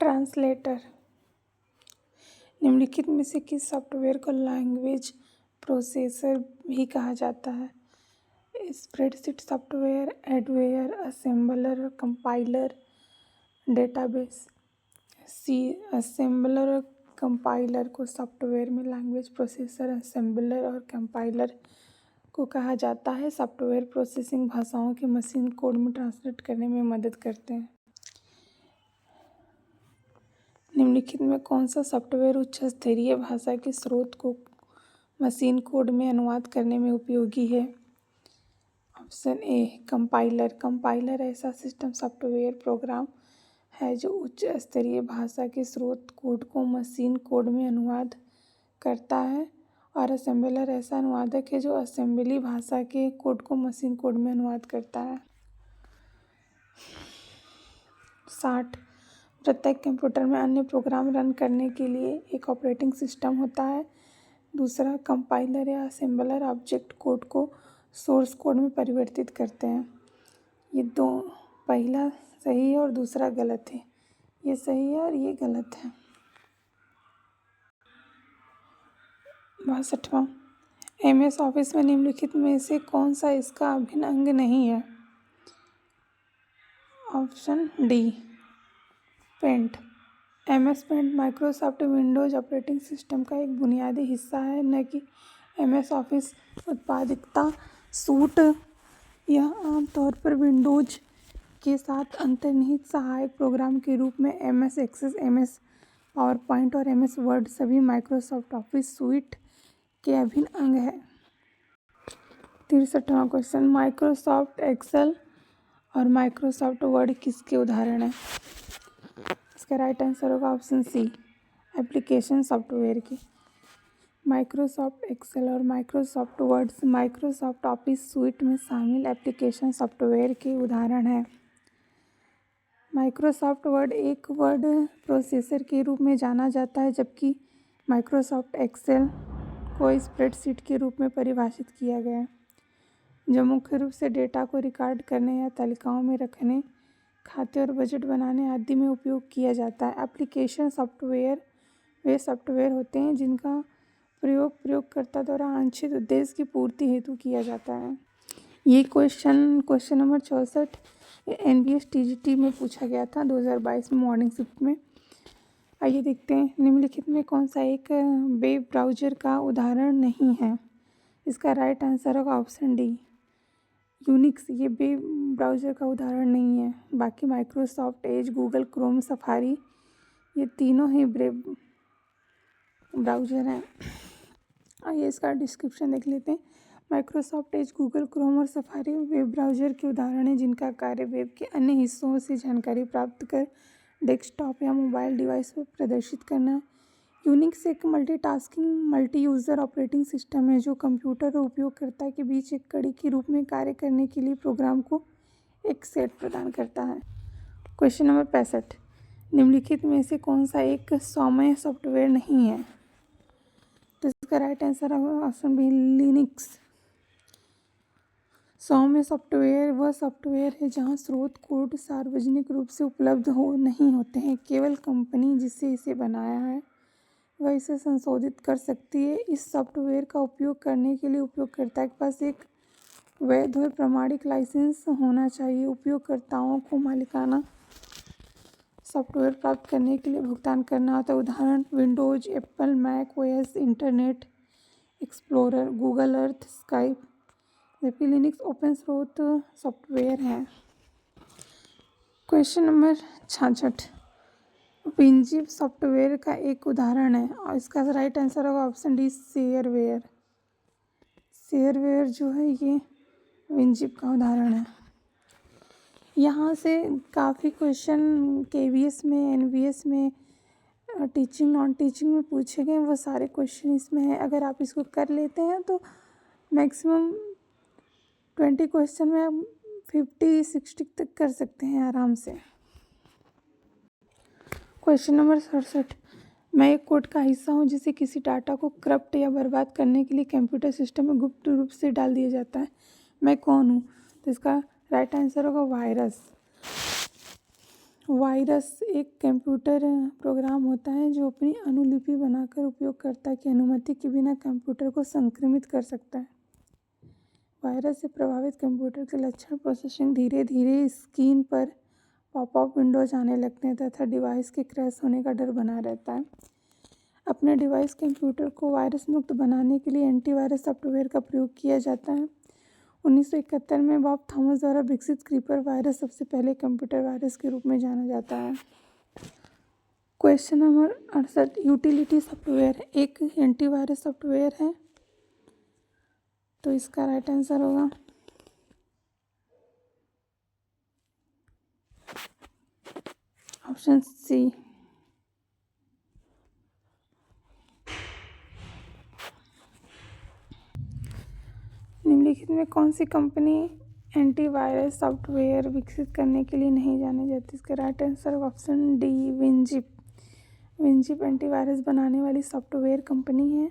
Translator. निम्नलिखित में से किस सॉफ्टवेयर को लैंग्वेज प्रोसेसर भी कहा जाता है? Spreadsheet software, adware, assembler, compiler, database. C, assembler और कंपाइलर को सॉफ्टवेयर में लैंग्वेज प्रोसेसर, असेंबलर और कंपाइलर को कहा जाता है। सॉफ्टवेयर प्रोसेसिंग भाषाओं के मशीन कोड में ट्रांसलेट करने में मदद करते हैं। निम्नलिखित में कौन सा सॉफ्टवेयर उच्च स्तरीय भाषा के स्रोत को मशीन कोड में अनुवाद करने में उपयोगी है? Option A, compiler. कंपाइलर ऐसा सिस्टम सॉफ्टवेयर प्रोग्राम है जो उच्च स्तरीय भाषा के स्रोत कोड को मशीन कोड में अनुवाद करता है। और असेंबलर ऐसा अनुवादक है जो असेंबली भाषा के कोड को मशीन कोड में अनुवाद करता है। 60। प्रत्येक कंप्यूटर में अन्य प्रोग्राम रन करने के लिए एक ऑपरेटिंग सिस्टम होता है। दूसरा, कंपाइलर या असेंबलर ऑब्जेक्ट कोड को सोर्स कोड में परिवर्तित करते हैं। ये दो, पहला सही है और दूसरा गलत है। ये सही है और ये गलत है। 62वां, MS ऑफिस में निम्नलिखित में से कौन सा इसका अभिन्न अंग नहीं है? Option D, paint. MS paint Microsoft Windows operating system का एक बुनियादी हिस्सा है, न कि MS ऑफिस उत्पादकता सूट। यह आमतौर पर विंडोज के साथ अंतर्निहित सहायक प्रोग्राम के रूप में MS एक्सेस, MS पावरपॉइंट और MS वर्ड सभी माइक्रोसॉफ्ट ऑफिस सूट के अभिन्न अंग है। 63वां क्वेश्चन, माइक्रोसॉफ्ट एक्सेल और माइक्रोसॉफ्ट वर्ड किसके उदाहरण हैं? इसका राइट आंसर होगा ऑप्शन सी, एप्लीकेशन सॉफ्टवेयर की। माइक्रोसॉफ्ट एक्सेल और Microsoft words Microsoft office suit में शामिल एप्लीकेशन सॉफ्टवेयर के उदाहरण हैं। माइक्रोसॉफ्ट वर्ड एक वर्ड प्रोसेसर के रूप में जाना जाता है, जबकि माइक्रोसॉफ्ट एक्सेल को स्प्रेडशीट के रूप में परिभाषित किया गया है, जो मुख्य रूप से डेटा को रिकॉर्ड करने या तालिकाओं में रखने, खाते और बजट बनाने आदि में उपयोग किया जाता है। एप्लीकेशन सॉफ्टवेयर वे सॉफ्टवेयर होते हैं जिनका प्रयोग प्रयोगकर्ता द्वारा वांछित उद्देश्य की पूर्ति हेतु किया जाता है। ये क्वेश्चन नंबर 64 NBS TGT में पूछा गया था 2022 में मॉर्निंग शिफ्ट में। आइए देखते हैं, निम्नलिखित में कौन सा एक वेब ब्राउज़र का उदाहरण नहीं है? इसका राइट आंसर होगा ऑप्शन डी, यूनिक्स। ये वेब ब्राउज़र का उदाहरण नहीं है। बाकी Microsoft Edge, Google Chrome, safari, ये तीनों ही वेब ब्राउज़र हैं। आइए इसका डिस्क्रिप्शन देख लेते हैं। माइक्रोसॉफ्ट एज, गूगल क्रोम और सफारी वेब ब्राउज़र के उदाहरण हैं जिनका कार्य वेब के अन्य हिस्सों से जानकारी प्राप्त कर डेस्कटॉप या मोबाइल डिवाइस पर प्रदर्शित करना है। यूनिक्स एक multitasking multi user operating system है जो कंप्यूटर और उपयोगकर्ता के बीच एक कड़ी के रूप में कार्य करने के लिए प्रोग्राम को एक सेट प्रदान करता है। क्वेश्चन नंबर 65, निम्नलिखित में से कौन सा एक सौम्य सॉफ्टवेयर नहीं है? तो इसका राइट आंसर होगा ऑप्शन बी, लिनक्स। सौम्य सॉफ्टवेयर वह सॉफ्टवेयर है जहां स्रोत कोड सार्वजनिक रूप से उपलब्ध नहीं होते हैं। केवल कंपनी जिससे इसे बनाया है वह इसे संशोधित कर सकती है। इस सॉफ्टवेयर का उपयोग करने के लिए उपयोगकर्ता के पास एक वैध और प्रमाणिक लाइसेंस होना चाहिए। उपयोगकर्ताओं को मालिकाना सॉफ्टवेयर प्राप्त करने के लिए भुगतान करना होता है। उदाहरण Windows, Apple, Mac OS, Internet Explorer, Google Earth, Skype. जबकि लिनक्स ओपन स्रोत सॉफ्टवेयर है। क्वेश्चन नंबर 66, विनजिप सॉफ्टवेयर का एक उदाहरण है और इसका राइट आंसर होगा ऑप्शन डी, शेयरवेयर। शेयरवेयर जो है ये विनजिप का उदाहरण है। यहाँ से काफ़ी क्वेश्चन KVS में, NVS में, टीचिंग नॉन टीचिंग में पूछे गए, वो सारे क्वेश्चन इसमें हैं। अगर आप इसको कर लेते हैं तो मैक्सिमम 20 क्वेश्चन में आप 50-60 तक कर सकते हैं आराम से। क्वेश्चन नंबर 67, मैं एक कोड का हिस्सा हूँ जिसे किसी डाटा को करप्ट या बर्बाद करने के लिए कंप्यूटर सिस्टम में गुप्त रूप से डाल दिया जाता है। मैं कौन हूँ? तो इसका राइट आंसर होगा वायरस। वायरस एक कंप्यूटर प्रोग्राम होता है जो अपनी अनुलिपि बनाकर उपयोगकर्ता की अनुमति के बिना कंप्यूटर को संक्रमित कर सकता है। वायरस से प्रभावित कंप्यूटर के लक्षण प्रोसेसिंग धीरे धीरे स्क्रीन पर पॉपअप विंडोज आने लगते हैं तथा डिवाइस के क्रैश होने का डर बना रहता है। अपने डिवाइस कंप्यूटर को वायरस मुक्त बनाने के लिए एंटीवायरस सॉफ्टवेयर का प्रयोग किया जाता है। 1971 में बॉब थॉमस द्वारा विकसित क्रीपर वायरस सबसे पहले कंप्यूटर वायरस के रूप में जाना जाता है। क्वेश्चन नंबर 68, यूटिलिटी सॉफ्टवेयर एक एंटीवायरस सॉफ्टवेयर है, तो इसका राइट आंसर होगा ऑप्शन सी। निम्नलिखित में कौन सी कंपनी एंटीवायरस सॉफ्टवेयर विकसित करने के लिए नहीं जानी जाती? इसका right answer option D, WinZip. WinZip antivirus बनाने वाली सॉफ्टवेयर कंपनी है